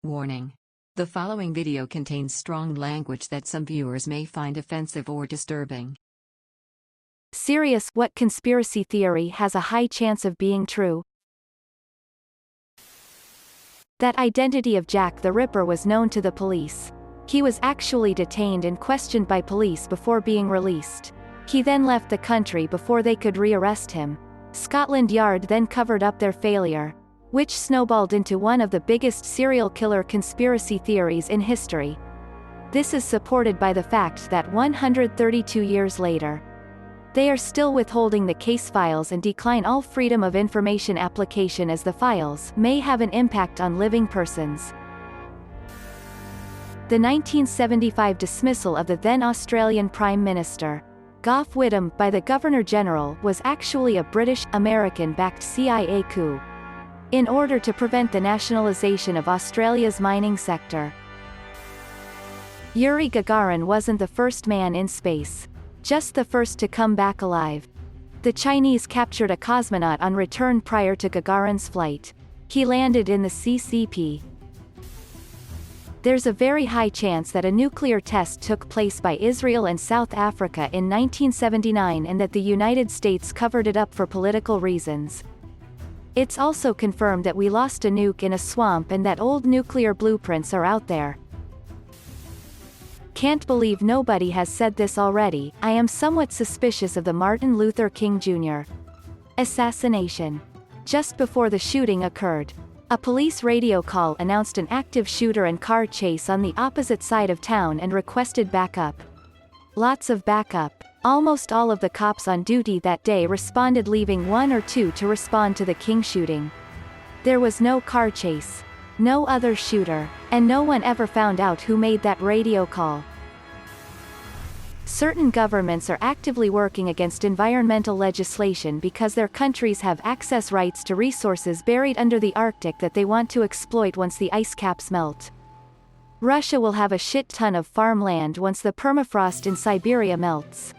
Warning. The following video contains strong language that some viewers may find offensive or disturbing. Serious, what conspiracy theory has a high chance of being true? That identity of Jack the Ripper was known to the police. He was actually detained and questioned by police before being released. He then left the country before they could re-arrest him. Scotland Yard then covered up their failure, which snowballed into one of the biggest serial killer conspiracy theories in history. This is supported by the fact that 132 years later, they are still withholding the case files and decline all Freedom of Information application as the files may have an impact on living persons. The 1975 dismissal of the then Australian Prime Minister, Gough Whitlam, by the Governor-General was actually a British-American-backed CIA coup, in order to prevent the nationalization of Australia's mining sector. Yuri Gagarin wasn't the first man in space, just the first to come back alive. The Chinese captured a cosmonaut on return prior to Gagarin's flight. He landed in the CCP. There's a very high chance that a nuclear test took place by Israel and South Africa in 1979 and that the United States covered it up for political reasons. It's also confirmed that we lost a nuke in a swamp and that old nuclear blueprints are out there. Can't believe nobody has said this already. I am somewhat suspicious of the Martin Luther King Jr. assassination. Just before the shooting occurred, a police radio call announced an active shooter and car chase on the opposite side of town and requested backup. Lots of backup. Almost all of the cops on duty that day responded, leaving one or two to respond to the King shooting. There was no car chase, no other shooter, and no one ever found out who made that radio call. Certain governments are actively working against environmental legislation because their countries have access rights to resources buried under the Arctic that they want to exploit once the ice caps melt. Russia will have a shit ton of farmland once the permafrost in Siberia melts.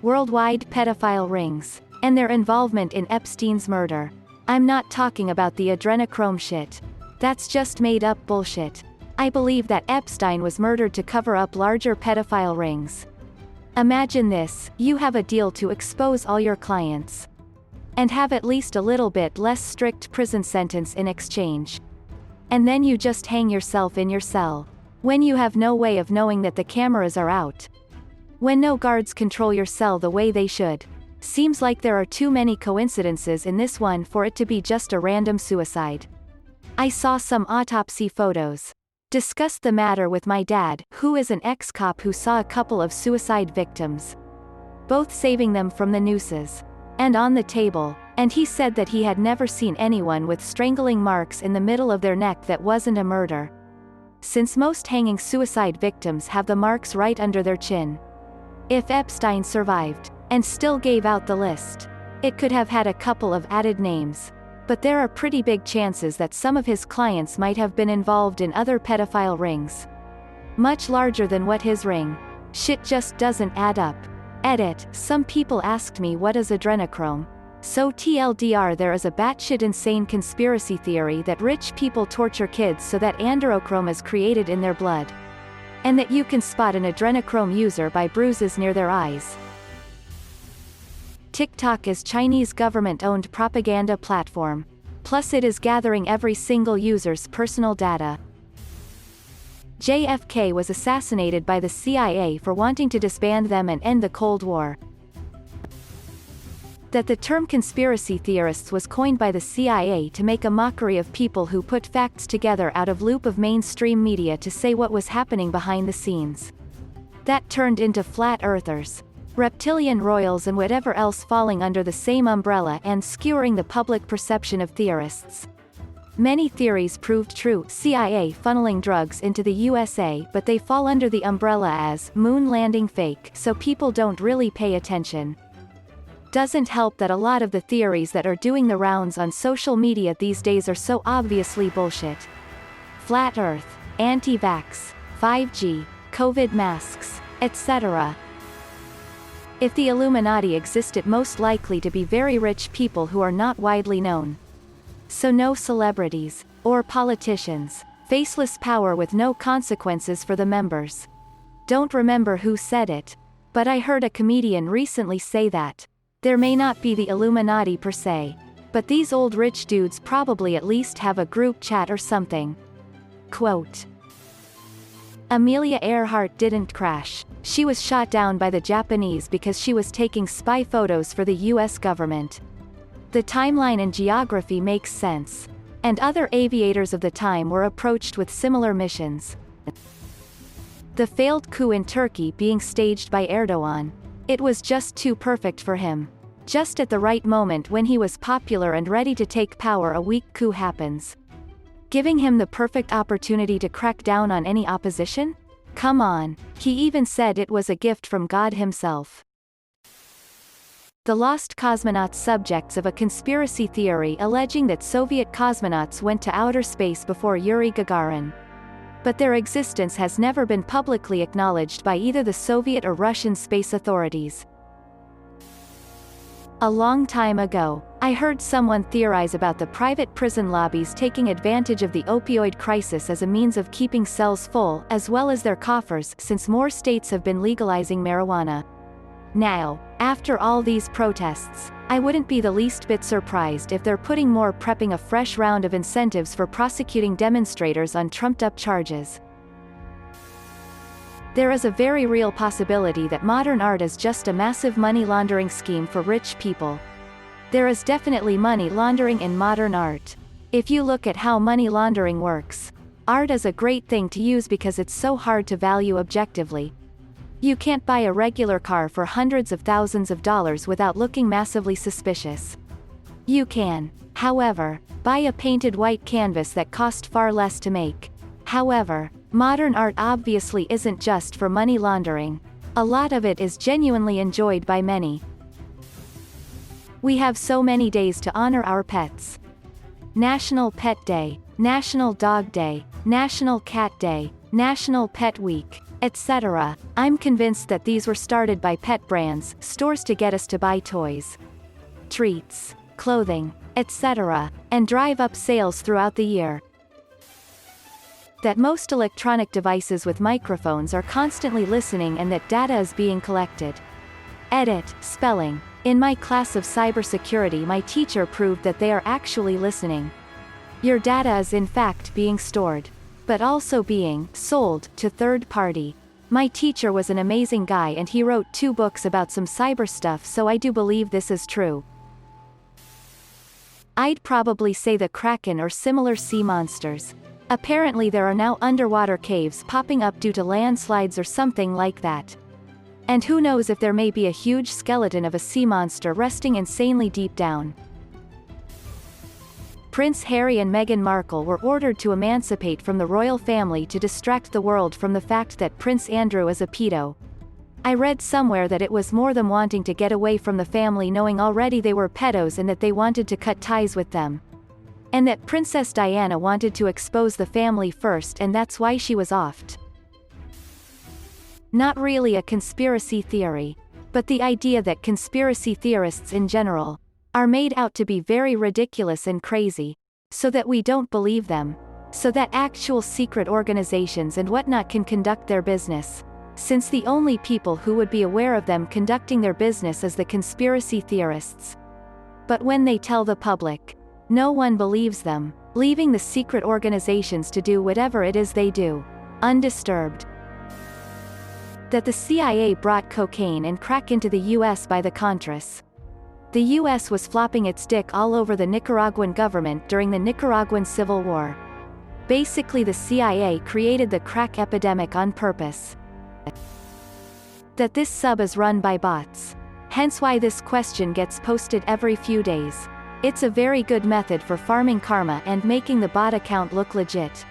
Worldwide pedophile rings, and their involvement in Epstein's murder. I'm not talking about the adrenochrome shit. That's just made up bullshit. I believe that Epstein was murdered to cover up larger pedophile rings. Imagine this: you have a deal to expose all your clients, and have at least a little bit less strict prison sentence in exchange. And then you just hang yourself in your cell, when you have no way of knowing that the cameras are out. When no guards control your cell the way they should. Seems like there are too many coincidences in this one for it to be just a random suicide. I saw some autopsy photos. Discussed the matter with my dad, who is an ex-cop who saw a couple of suicide victims, both saving them from the nooses, and on the table, and he said that he had never seen anyone with strangling marks in the middle of their neck that wasn't a murder. Since most hanging suicide victims have the marks right under their chin. If Epstein survived, and still gave out the list, it could have had a couple of added names. But there are pretty big chances that some of his clients might have been involved in other pedophile rings. Much larger than what his ring. Shit just doesn't add up. Edit: some people asked me what is adrenochrome. So TLDR, there is a batshit insane conspiracy theory that rich people torture kids so that adrenochrome is created in their blood. And that you can spot an adrenochrome user by bruises near their eyes. TikTok is Chinese government-owned propaganda platform. Plus it is gathering every single user's personal data. JFK was assassinated by the CIA for wanting to disband them and end the Cold War. That the term conspiracy theorists was coined by the CIA to make a mockery of people who put facts together out of loop of mainstream media to say what was happening behind the scenes. That turned into flat earthers, reptilian royals and whatever else falling under the same umbrella and skewering the public perception of theorists. Many theories proved true, CIA funneling drugs into the USA, but they fall under the umbrella as moon landing fake, so people don't really pay attention. Doesn't help that a lot of the theories that are doing the rounds on social media these days are so obviously bullshit. Flat Earth, anti-vax, 5G, COVID masks, etc. If the Illuminati exist, it most likely to be very rich people who are not widely known. So no celebrities, Or politicians. Faceless power with no consequences for the members. Don't remember who said it, but I heard a comedian recently say that. There may not be the Illuminati per se, but these old rich dudes probably at least have a group chat or something. Quote. Amelia Earhart didn't crash. She was shot down by the Japanese because she was taking spy photos for the US government. The timeline and geography makes sense. And other aviators of the time were approached with similar missions. The failed coup in Turkey being staged by Erdogan. It was just too perfect for him. Just at the right moment when he was popular and ready to take power, a weak coup happens. Giving him the perfect opportunity to crack down on any opposition? Come on, he even said it was a gift from God himself. The lost cosmonauts, subjects of a conspiracy theory alleging that Soviet cosmonauts went to outer space before Yuri Gagarin. But their existence has never been publicly acknowledged by either the Soviet or Russian space authorities. A long time ago, I heard someone theorize about the private prison lobbies taking advantage of the opioid crisis as a means of keeping cells full, as well as their coffers, since more states have been legalizing marijuana. Now, after all these protests, I wouldn't be the least bit surprised if they're prepping a fresh round of incentives for prosecuting demonstrators on trumped-up charges. There is a very real possibility that modern art is just a massive money laundering scheme for rich people. There is definitely money laundering in modern art. If you look at how money laundering works, art is a great thing to use because it's so hard to value objectively. You can't buy a regular car for hundreds of thousands of dollars without looking massively suspicious. You can, however, buy a painted white canvas that cost far less to make. However, modern art obviously isn't just for money laundering. A lot of it is genuinely enjoyed by many. We have so many days to honor our pets. National Pet Day, National Dog Day, National Cat Day, National Pet Week, etc. I'm convinced that these were started by pet brands, stores to get us to buy toys, treats, clothing, etc., and drive up sales throughout the year. That most electronic devices with microphones are constantly listening and that data is being collected. Edit, spelling. In my class of cybersecurity, my teacher proved that they are actually listening. Your data is in fact being stored, but also being sold to third party. My teacher was an amazing guy and he wrote 2 books about some cyber stuff, so I do believe this is true. I'd probably say the Kraken or similar sea monsters. Apparently there are now underwater caves popping up due to landslides or something like that. And who knows if there may be a huge skeleton of a sea monster resting insanely deep down. Prince Harry and Meghan Markle were ordered to emancipate from the royal family to distract the world from the fact that Prince Andrew is a pedo. I read somewhere that it was more them wanting to get away from the family knowing already they were pedos and that they wanted to cut ties with them. And that Princess Diana wanted to expose the family first and that's why she was offed. Not really a conspiracy theory, but the idea that conspiracy theorists in general are made out to be very ridiculous and crazy, so that we don't believe them, so that actual secret organizations and whatnot can conduct their business, since the only people who would be aware of them conducting their business is the conspiracy theorists. But when they tell the public, no one believes them, leaving the secret organizations to do whatever it is they do, undisturbed. That the CIA brought cocaine and crack into the US by the Contras. The US was flopping its dick all over the Nicaraguan government during the Nicaraguan Civil War. Basically the CIA created the crack epidemic on purpose. That this sub is run by bots. Hence why this question gets posted every few days. It's a very good method for farming karma and making the bot account look legit.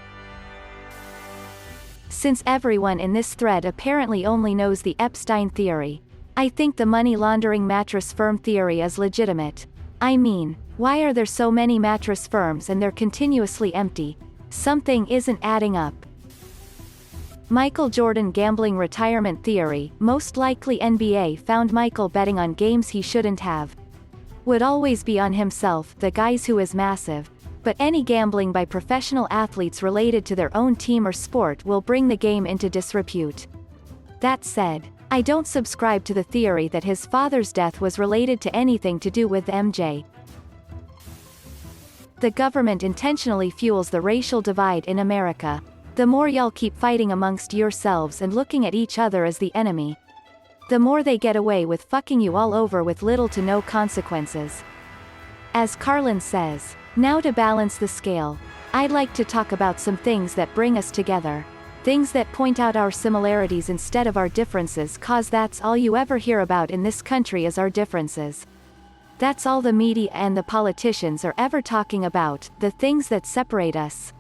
Since everyone in this thread apparently only knows the Epstein theory, I think the money laundering mattress firm theory is legitimate. I mean, why are there so many mattress firms and they're continuously empty? Something isn't adding up. Michael Jordan gambling retirement theory, most likely NBA found Michael betting on games he shouldn't have. Would always be on himself, the guys who is massive. But any gambling by professional athletes related to their own team or sport will bring the game into disrepute. That said, I don't subscribe to the theory that his father's death was related to anything to do with MJ. The government intentionally fuels the racial divide in America. The more y'all keep fighting amongst yourselves and looking at each other as the enemy, the more they get away with fucking you all over with little to no consequences. As Carlin says, now to balance the scale, I'd like to talk about some things that bring us together. Things that point out our similarities instead of our differences, cause that's all you ever hear about in this country is our differences. That's all the media and the politicians are ever talking about, the things that separate us.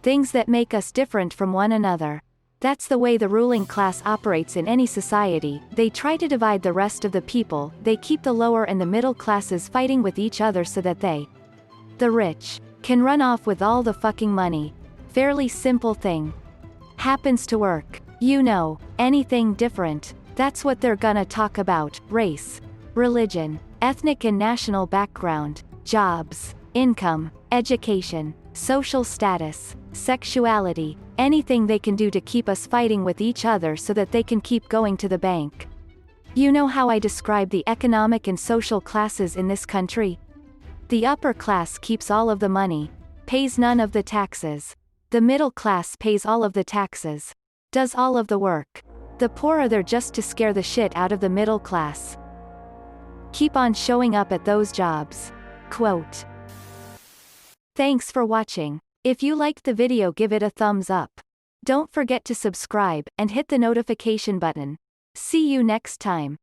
Things that make us different from one another. That's the way the ruling class operates in any society. They try to divide the rest of the people, they keep the lower and the middle classes fighting with each other so that they, the rich, can run off with all the fucking money. Fairly simple thing. Happens to work. You know, anything different. That's what they're gonna talk about: race, religion, ethnic and national background, jobs, income, education, social status, sexuality, anything they can do to keep us fighting with each other so that they can keep going to the bank. You know how I describe the economic and social classes in this country? The upper class keeps all of the money, pays none of the taxes. The middle class pays all of the taxes, does all of the work. The poor are there just to scare the shit out of the middle class. Keep on showing up at those jobs. Quote. Thanks for watching. If you liked the video, give it a thumbs up. Don't forget to subscribe and hit the notification button. See you next time.